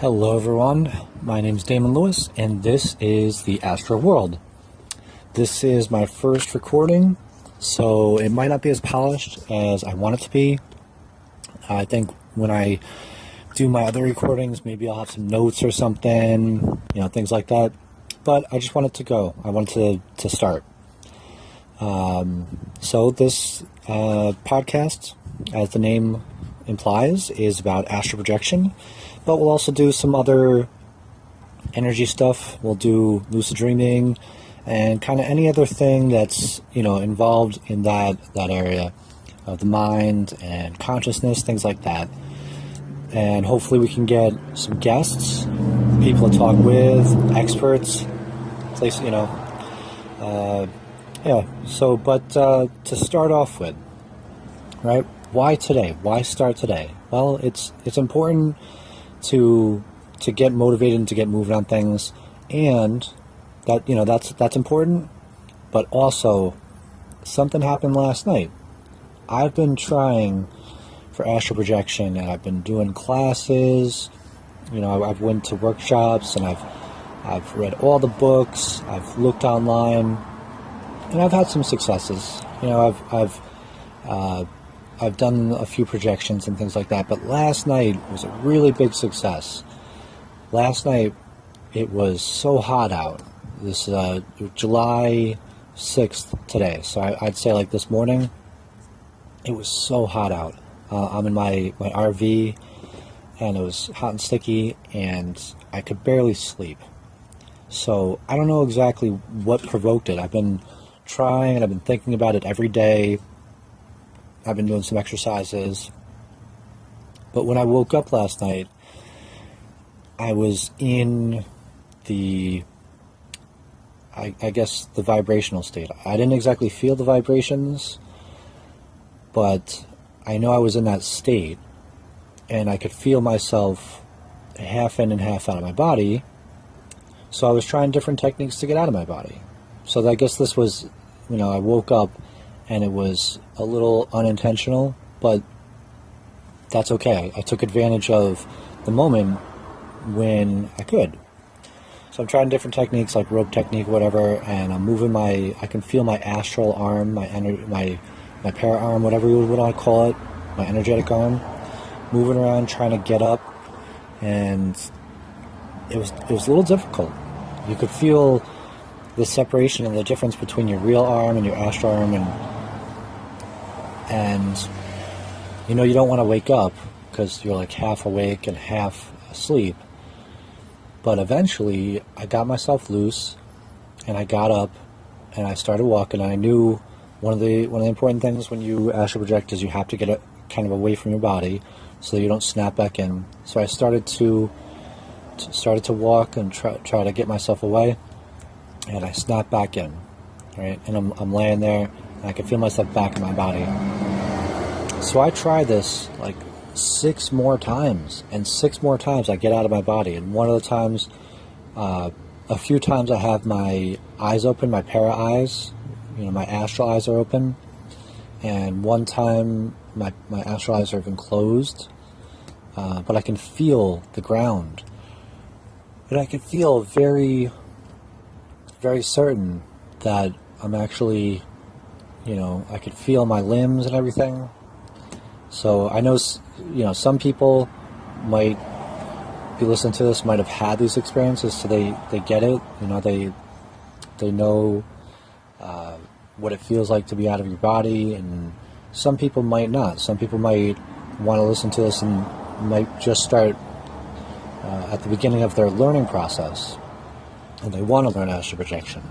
Hello everyone, my name is Damon Lewis and this is the Astral World. This is my first recording, so it might not be as polished as I want it to be. I think when I do my other recordings, maybe I'll have some notes or something, things like that. But I just wanted to go. I wanted to start. So this podcast, as the name implies, is about astral projection. But we'll also do some other energy stuff. We'll do lucid dreaming and kind of any other thing that's, involved in that area of the mind and consciousness, things like that. And hopefully we can get some guests, people to talk with, experts, to start off with, right? Why today? Why start today? Well, it's important to get motivated and to get moving on things, and that's important. But also, something happened last night. I've been trying for astral projection, and I've been doing classes. I've went to workshops, and I've read all the books. I've looked online, and I've had some successes. I've done a few projections and things like that, but last night was a really big success. Last night, it was so hot out. This July 6th today, so I'd say like this morning, it was so hot out. I'm in my RV, and it was hot and sticky, and I could barely sleep. So I don't know exactly what provoked it. I've been trying, and I've been thinking about it every day. I've been doing some exercises, but when I woke up last night, I was in the vibrational state. I didn't exactly feel the vibrations, but I know I was in that state, and I could feel myself half in and half out of my body, so I was trying different techniques to get out of my body. So I guess this was, I woke up, and it was a little unintentional, but that's okay. I took advantage of the moment when I could. So I'm trying different techniques, like rope technique, whatever, and I'm moving I can feel my astral arm, my para arm, whatever you would want to call it, my energetic arm, moving around, trying to get up, and it was a little difficult. You could feel the separation and the difference between your real arm and your astral arm, and you don't want to wake up because you're like half awake and half asleep. But eventually I got myself loose, and I got up and I started walking. And I knew one of the important things when you astral project is you have to get it kind of away from your body so that you don't snap back in. So I started to walk and try to get myself away, and I snapped back in, right? And I'm laying there, and I can feel myself back in my body. So I tried this like 6 more times, and 6 more times I get out of my body. And one of the times, a few times I have my eyes open, my para eyes, my astral eyes are open. And one time my astral eyes are even closed, but I can feel the ground. And I can feel very, very certain that I'm actually, I could feel my limbs and everything. So I know, some people might be listening to this, might have had these experiences, so they get it. They know what it feels like to be out of your body, and some people might not. Some people might want to listen to this and might just start at the beginning of their learning process, and they want to learn astral projection.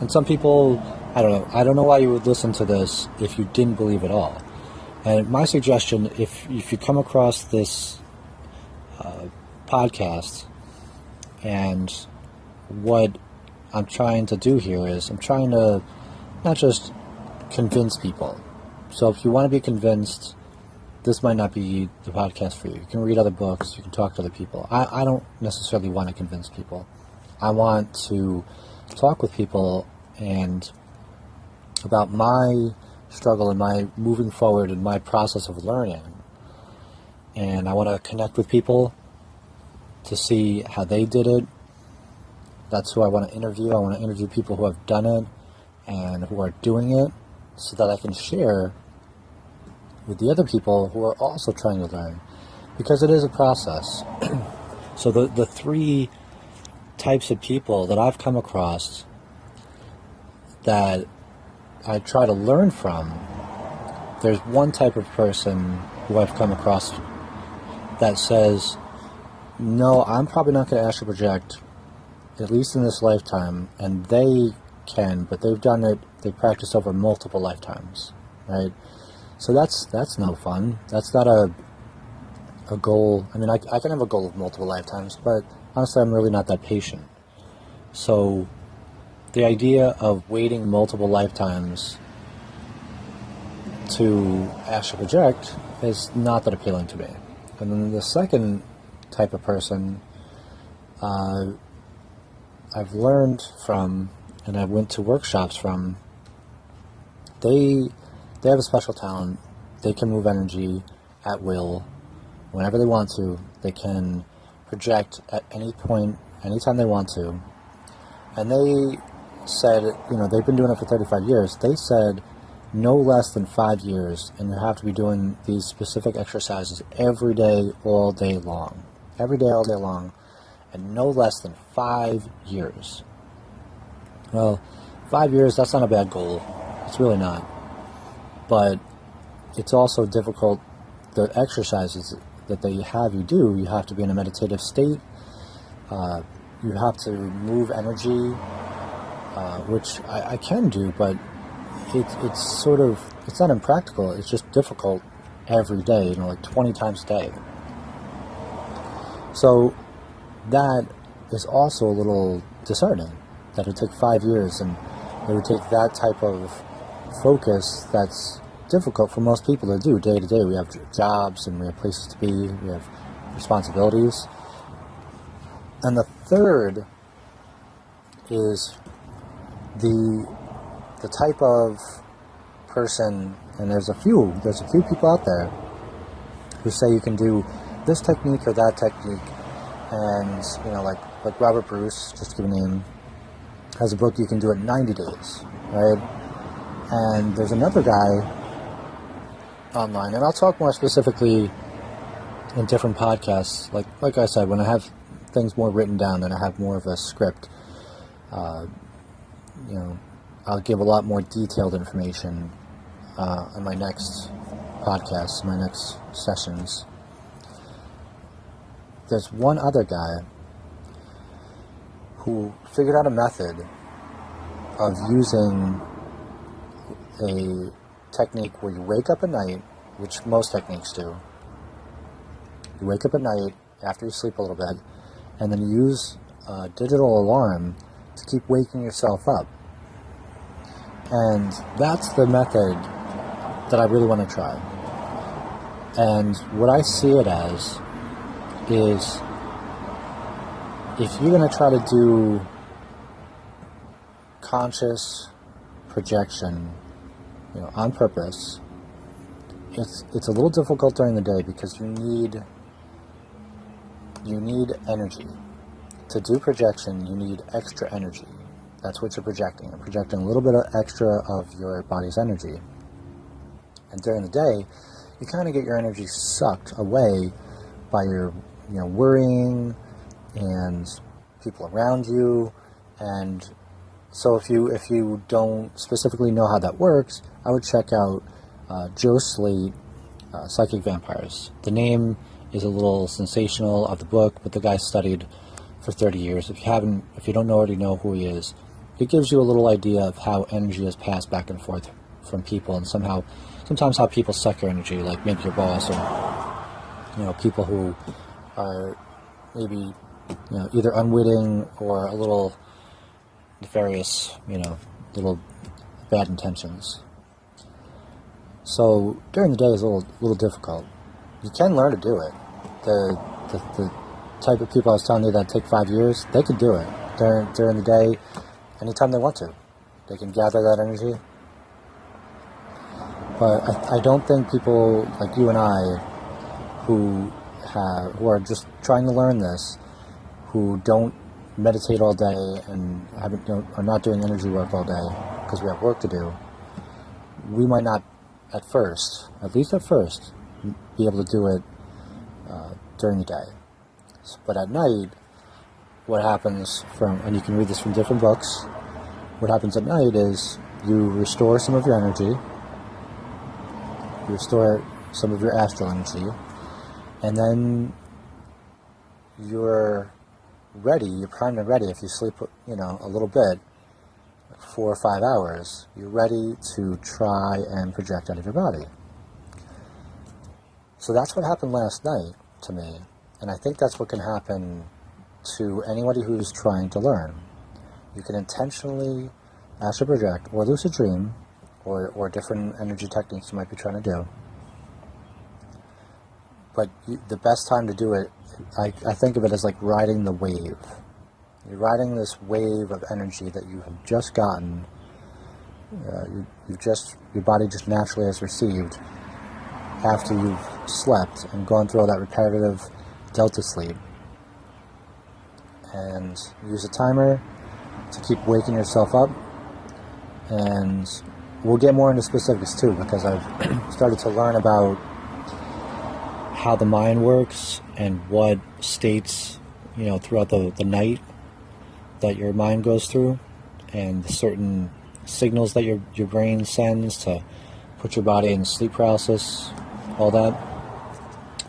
And some people, I don't know why you would listen to this if you didn't believe at all. And my suggestion, if you come across this podcast, and what I'm trying to do here is I'm trying to not just convince people. So if you want to be convinced, this might not be the podcast for you. You can read other books, you can talk to other people. I don't necessarily want to convince people. I want to talk with people and about my struggle and my moving forward and my process of learning. And I want to connect with people to see how they did it. That's who I want to interview. I want to interview people who have done it and who are doing it so that I can share with the other people who are also trying to learn, because it is a process. So the three types of people that I've come across that I try to learn from, there's one type of person who I've come across that says, no, I'm probably not going to astral project, at least in this lifetime, and they can, but they've done it, they've practiced over multiple lifetimes, right? So that's no fun. That's not a goal. I mean, I can have a goal of multiple lifetimes, but honestly, I'm really not that patient. So the idea of waiting multiple lifetimes to astral project is not that appealing to me. And then the second type of person I've learned from, and I went to workshops from, they have a special talent. They can move energy at will, whenever they want to. They can project at any point, anytime they want to. And they said, they've been doing it for 35 years. They said no less than 5 years, and you have to be doing these specific exercises every day, all day long. Every day, all day long, and no less than 5 years. Well, 5 years, that's not a bad goal. It's really not. But it's also difficult. The exercises that they have you do, you have to be in a meditative state. You have to move energy, which I can do, but it's not impractical. It's just difficult every day, like 20 times a day. So that is also a little disheartening, that it would take 5 years, and it would take that type of focus that's difficult for most people to do day to day. We have jobs, and we have places to be, we have responsibilities. And the third is the type of person, and there's a few people out there who say you can do this technique or that technique, and like Robert Bruce, just to give a name, has a book, you can do it in 90 days, right? And there's another guy online, and I'll talk more specifically in different podcasts. Like I said, when I have things more written down and I have more of a script, I'll give a lot more detailed information on my next podcasts, my next sessions. There's one other guy who figured out a method of using a technique where you wake up at night, which most techniques do. You wake up at night after you sleep a little bit, and then you use a digital alarm to keep waking yourself up. And that's the method that I really want to try. And what I see it as is, if you're going to try to do conscious projection, on purpose, it's a little difficult during the day, because you need energy. To do projection, you need extra energy. That's what you're projecting. You're projecting a little bit of extra of your body's energy. And during the day, you kind of get your energy sucked away by your worrying and people around you. And so if you don't specifically know how that works, I would check out Joe Slate, Psychic Vampires. The name is a little sensational of the book, but the guy studied for 30 years. If you don't already know who he is, it gives you a little idea of how energy is passed back and forth from people, and sometimes how people suck your energy, like maybe your boss, or people who are maybe either unwitting or a little nefarious, little bad intentions. So during the day is a little difficult. You can learn to do it. The type of people I was telling you that take 5 years, they could do it during the day, anytime they want to. They can gather that energy. But I don't think people like you and I who are just trying to learn this who don't meditate all day and are not doing energy work all day because we have work to do, we might not at least at first, be able to do it during the day. But at night, what happens and you can read this from different books, what happens at night is you restore some of your energy, you restore some of your astral energy, and then you're primed and ready. If you sleep, a little bit, like 4 or 5 hours, you're ready to try and project out of your body. So that's what happened last night to me, and I think that's what can happen to anybody who's trying to learn. You can intentionally astral project or lucid dream or different energy techniques you might be trying to do. But the best time to do it, I think of it as like riding the wave. You're riding this wave of energy that you have just gotten. Your body just naturally has received after you've slept and gone through all that repetitive delta sleep. And use a timer to keep waking yourself up. And we'll get more into specifics too, because I've started to learn about how the mind works and what states, throughout the night that your mind goes through, and the certain signals that your brain sends to put your body in sleep paralysis, all that.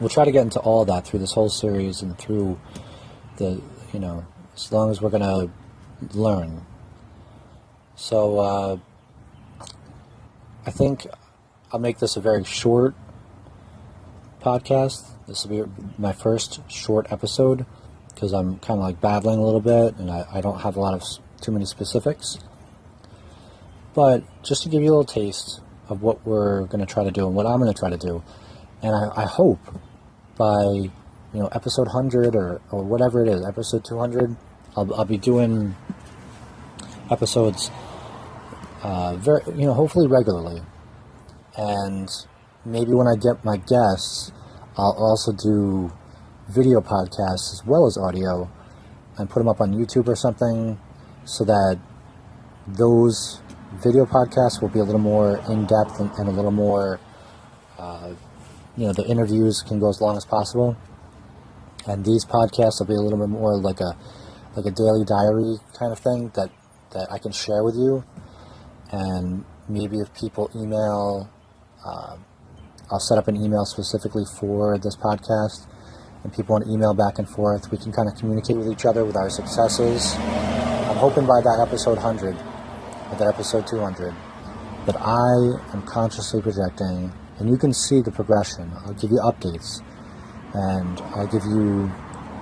We'll try to get into all that through this whole series and through as long as we're going to learn. So I think I'll make this a very short podcast. This will be my first short episode because I'm kind of like babbling a little bit and I don't have a lot of too many specifics. But just to give you a little taste of what we're going to try to do and what I'm going to try to do. And I hope by episode 100 or whatever it is, episode 200, I'll be doing episodes very, hopefully regularly. And maybe when I get my guests, I'll also do video podcasts as well as audio and put them up on YouTube or something, so that those video podcasts will be a little more in-depth and a little more, the interviews can go as long as possible. And these podcasts will be a little bit more like a daily diary kind of thing that I can share with you. And maybe if people email, I'll set up an email specifically for this podcast, and people want to email back and forth. We can kind of communicate with each other with our successes. I'm hoping by that episode 100, or that episode 200, that I am consciously projecting, and you can see the progression. I'll give you updates, and I'll give you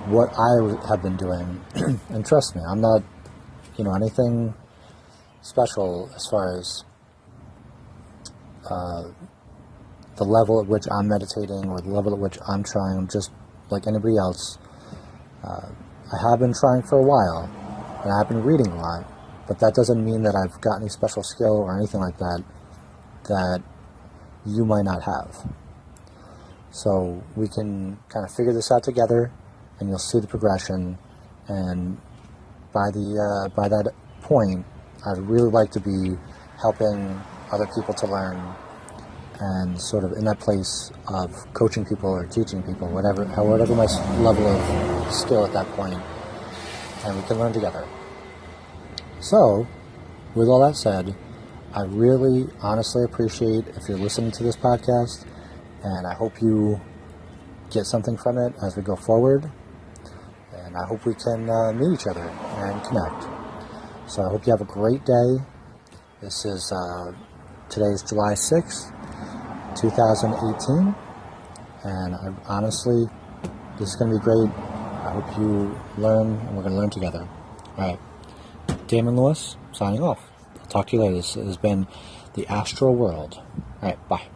what I have been doing. And trust me, I'm not, anything special as far as the level at which I'm meditating or the level at which I'm trying. I'm just like anybody else. I have been trying for a while, and I have been reading a lot, but that doesn't mean that I've got any special skill or anything like that you might not have. So we can kind of figure this out together, and you'll see the progression. And by that point, I'd really like to be helping other people to learn, and sort of in that place of coaching people or teaching people, whatever my level of skill at that point, and we can learn together. So, with all that said, I really honestly appreciate if you're listening to this podcast, and I hope you get something from it as we go forward, and I hope we can meet each other and connect. So I hope you have a great day. This is today's July 6th, 2018, and honestly, this is going to be great. I hope you learn, and we're going to learn together. All right, Damon Lewis, signing off. I'll talk to you later. This has been the Astral World. All right, bye.